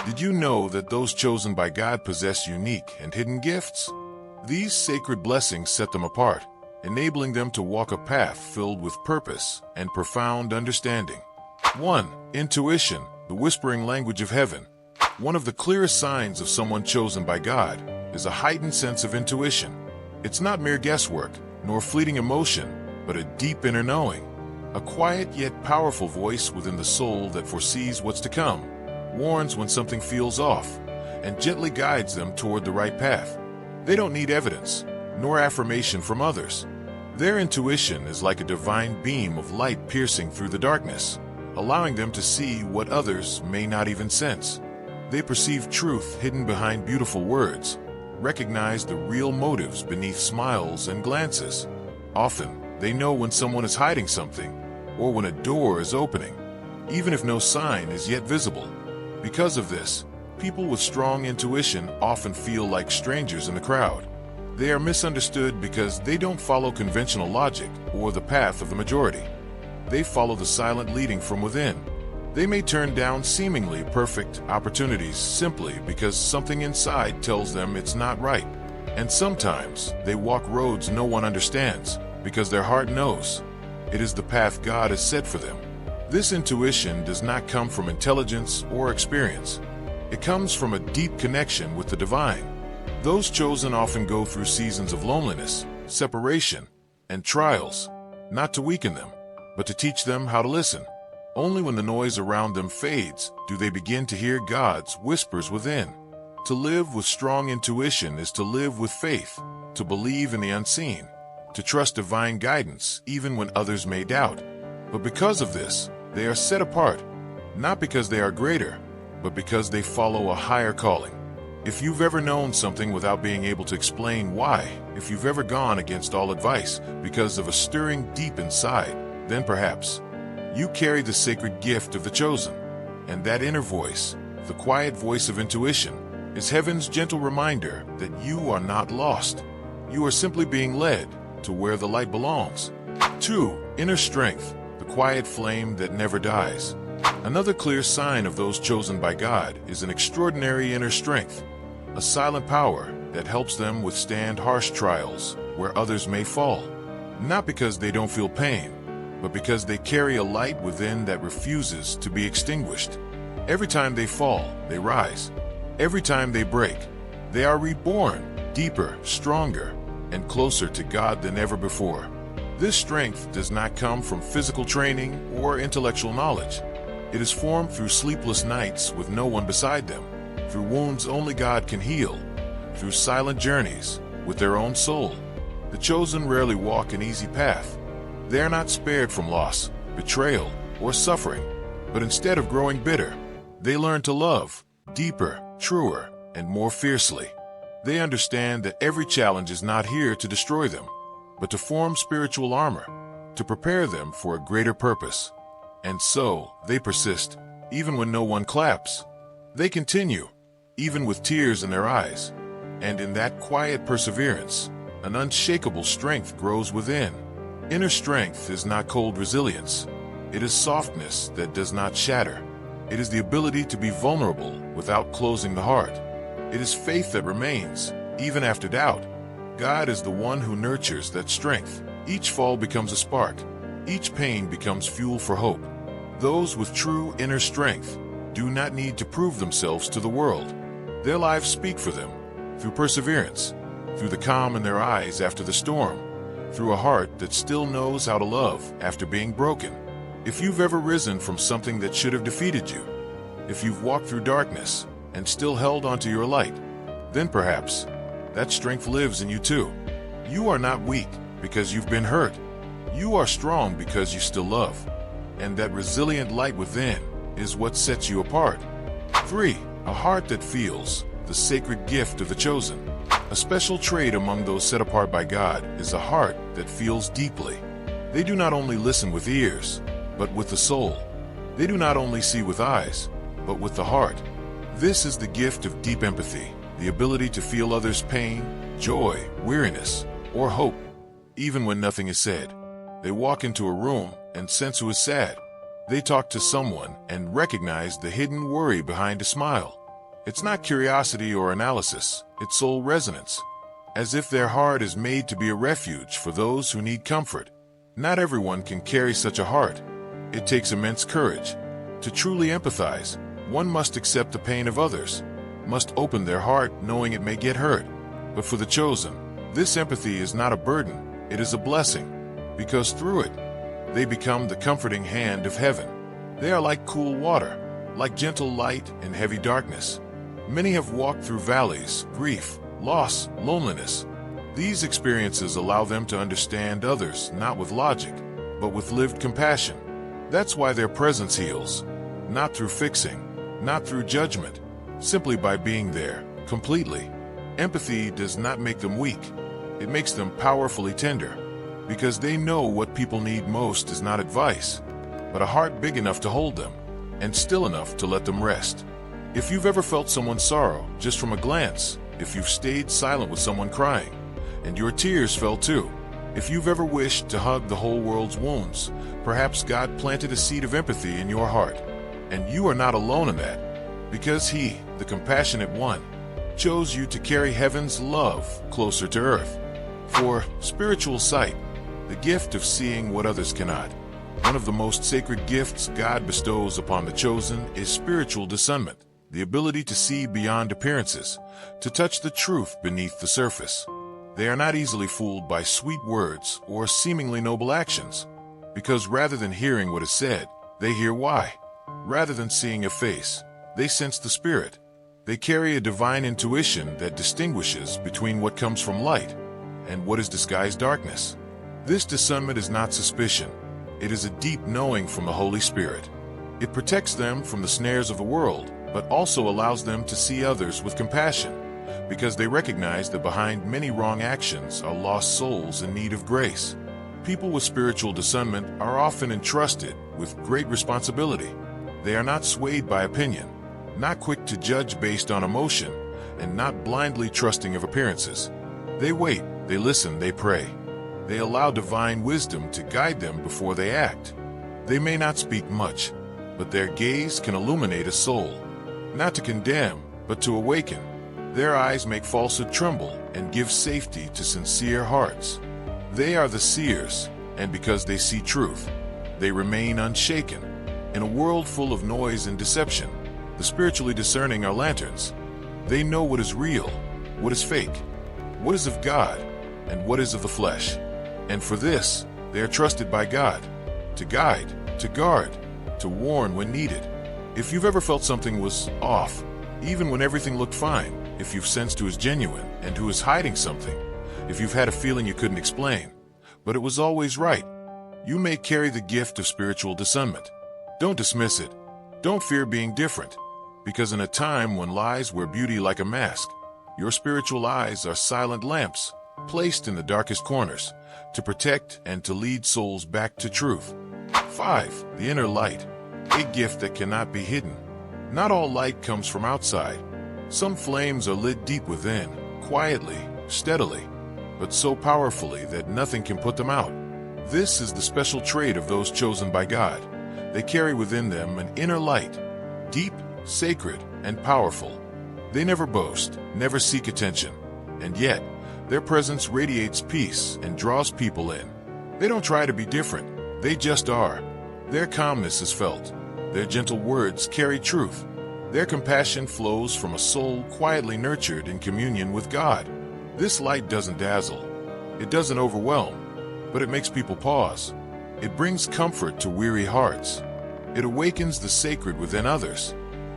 Did you know that those chosen by God possess unique and hidden gifts? These sacred blessings set them apart, enabling them to walk a path filled with purpose and profound understanding. 1. Intuition, the whispering language of heaven. One of the clearest signs of someone chosen by God is a heightened sense of intuition. It's not mere guesswork, nor fleeting emotion, but a deep inner knowing. A quiet yet powerful voice within the soul that foresees what's to come, warns when something feels off, and gently guides them toward the right path. They don't need evidence, nor affirmation from others. Their intuition is like a divine beam of light piercing through the darkness, allowing them to see what others may not even sense. They perceive truth hidden behind beautiful words, recognize the real motives beneath smiles and glances. Often, they know when someone is hiding something, or when a door is opening, even if no sign is yet visible. Because of this, people with strong intuition often feel like strangers in the crowd. They are misunderstood because they don't follow conventional logic or the path of the majority. They follow the silent leading from within. They may turn down seemingly perfect opportunities simply because something inside tells them it's not right. And sometimes they walk roads no one understands because their heart knows it is the path God has set for them. This intuition does not come from intelligence or experience. It comes from a deep connection with the divine. Those chosen often go through seasons of loneliness, separation, and trials, not to weaken them, but to teach them how to listen. Only when the noise around them fades do they begin to hear God's whispers within. To live with strong intuition is to live with faith, to believe in the unseen, to trust divine guidance even when others may doubt. But because of this, they are set apart, not because they are greater, but because they follow a higher calling. If you've ever known something without being able to explain why, if you've ever gone against all advice because of a stirring deep inside, then perhaps you carry the sacred gift of the chosen. And that inner voice, the quiet voice of intuition, is heaven's gentle reminder that you are not lost. You are simply being led to where the light belongs. 2. Inner strength, the quiet flame that never dies. Another clear sign of those chosen by God is an extraordinary inner strength, a silent power that helps them withstand harsh trials where others may fall, not because they don't feel pain, but because they carry a light within that refuses to be extinguished. Every time they fall, they rise. Every time they break, they are reborn, deeper, stronger, and closer to God than ever before. This strength does not come from physical training or intellectual knowledge. It is formed through sleepless nights with no one beside them, through wounds only God can heal, through silent journeys with their own soul. The chosen rarely walk an easy path. They are not spared from loss, betrayal, or suffering, but instead of growing bitter, they learn to love deeper, truer, and more fiercely. They understand that every challenge is not here to destroy them, but to form spiritual armor, to prepare them for a greater purpose. And so, they persist, even when no one claps. They continue, even with tears in their eyes. And in that quiet perseverance, an unshakable strength grows within. Inner strength is not cold resilience. It is softness that does not shatter. It is the ability to be vulnerable without closing the heart. It is faith that remains, even after doubt. God is the one who nurtures that strength. Each fall becomes a spark. Each pain becomes fuel for hope. Those with true inner strength do not need to prove themselves to the world. Their lives speak for them, through perseverance, through the calm in their eyes after the storm, through a heart that still knows how to love after being broken. If you've ever risen from something that should have defeated you, if you've walked through darkness and still held onto your light, then perhaps that strength lives in you too. You are not weak because you've been hurt. You are strong because you still love. And that resilient light within is what sets you apart. 3. A heart that feels, the sacred gift of the chosen. A special trait among those set apart by God is a heart that feels deeply. They do not only listen with ears, but with the soul. They do not only see with eyes, but with the heart. This is the gift of deep empathy, the ability to feel others' pain, joy, weariness, or hope, even when nothing is said. They walk into a room and sense who is sad. They talk to someone and recognize the hidden worry behind a smile. It's not curiosity or analysis, it's soul resonance, as if their heart is made to be a refuge for those who need comfort. Not everyone can carry such a heart. It takes immense courage. To truly empathize, one must accept the pain of others, must open their heart knowing it may get hurt. But for the chosen, this empathy is not a burden, it is a blessing, because through it, they become the comforting hand of heaven. They are like cool water, like gentle light in heavy darkness. Many have walked through valleys, grief, loss, loneliness. These experiences allow them to understand others not with logic, but with lived compassion. That's why their presence heals, not through fixing, not through judgment, simply by being there, completely. Empathy does not make them weak. It makes them powerfully tender, because they know what people need most is not advice, but a heart big enough to hold them, and still enough to let them rest. If you've ever felt someone's sorrow just from a glance, if you've stayed silent with someone crying, and your tears fell too, if you've ever wished to hug the whole world's wounds, perhaps God planted a seed of empathy in your heart. And you are not alone in that, because He, the compassionate one, chose you to carry heaven's love closer to earth. For spiritual sight, the gift of seeing what others cannot, one of the most sacred gifts God bestows upon the chosen is spiritual discernment, the ability to see beyond appearances, to touch the truth beneath the surface. They are not easily fooled by sweet words or seemingly noble actions, because rather than hearing what is said, they hear why. Rather than seeing a face, they sense the spirit. They carry a divine intuition that distinguishes between what comes from light and what is disguised darkness. This discernment is not suspicion. It is a deep knowing from the Holy Spirit. It protects them from the snares of the world, but also allows them to see others with compassion, because they recognize that behind many wrong actions are lost souls in need of grace. People with spiritual discernment are often entrusted with great responsibility. They are not swayed by opinion, not quick to judge based on emotion, and not blindly trusting of appearances. They wait, they listen, they pray. They allow divine wisdom to guide them before they act. They may not speak much, but their gaze can illuminate a soul, not to condemn, but to awaken. Their eyes make falsehood tremble and give safety to sincere hearts. They are the seers, and because they see truth, they remain unshaken. In a world full of noise and deception, the spiritually discerning are lanterns. They know what is real, what is fake, what is of God, and what is of the flesh. And for this, they are trusted by God, to guide, to guard, to warn when needed. If you've ever felt something was off, even when everything looked fine, if you've sensed who is genuine and who is hiding something, if you've had a feeling you couldn't explain, but it was always right, you may carry the gift of spiritual discernment. Don't dismiss it. Don't fear being different, because in a time when lies wear beauty like a mask, your spiritual eyes are silent lamps, placed in the darkest corners, to protect and to lead souls back to truth. 5. The inner light, a gift that cannot be hidden. Not all light comes from outside. Some flames are lit deep within, quietly, steadily, but so powerfully that nothing can put them out. This is the special trait of those chosen by God. They carry within them an inner light, deep, sacred, and powerful. They never boast, never seek attention, and yet, their presence radiates peace and draws people in. They don't try to be different, they just are. Their calmness is felt. Their gentle words carry truth. Their compassion flows from a soul quietly nurtured in communion with God. This light doesn't dazzle. It doesn't overwhelm, but it makes people pause. It brings comfort to weary hearts. It awakens the sacred within others.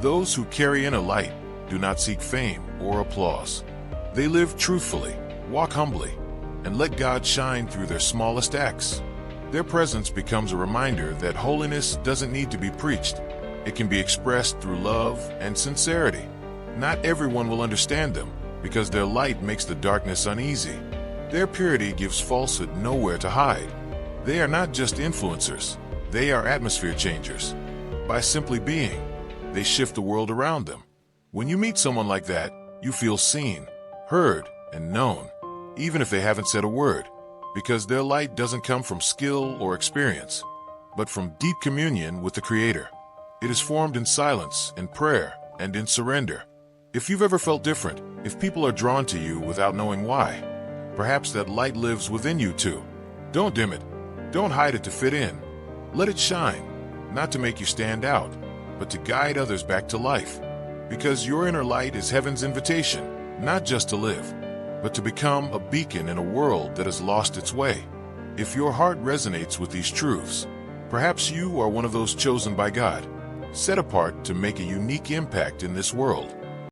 Those who carry in a light do not seek fame or applause. They live truthfully, walk humbly, and let God shine through their smallest acts. Their presence becomes a reminder that holiness doesn't need to be preached. It can be expressed through love and sincerity. Not everyone will understand them, because their light makes the darkness uneasy. Their purity gives falsehood nowhere to hide. They are not just influencers, they are atmosphere changers. By simply being, they shift the world around them. When you meet someone like that, you feel seen, heard, and known, even if they haven't said a word, because their light doesn't come from skill or experience, but from deep communion with the Creator. It is formed in silence, in prayer, and in surrender. If you've ever felt different, if people are drawn to you without knowing why, perhaps that light lives within you too. Don't dim it. Don't hide it to fit in. Let it shine, not to make you stand out, but to guide others back to life. Because your inner light is heaven's invitation, not just to live, but to become a beacon in a world that has lost its way. If your heart resonates with these truths, perhaps you are one of those chosen by God, set apart to make a unique impact in this world.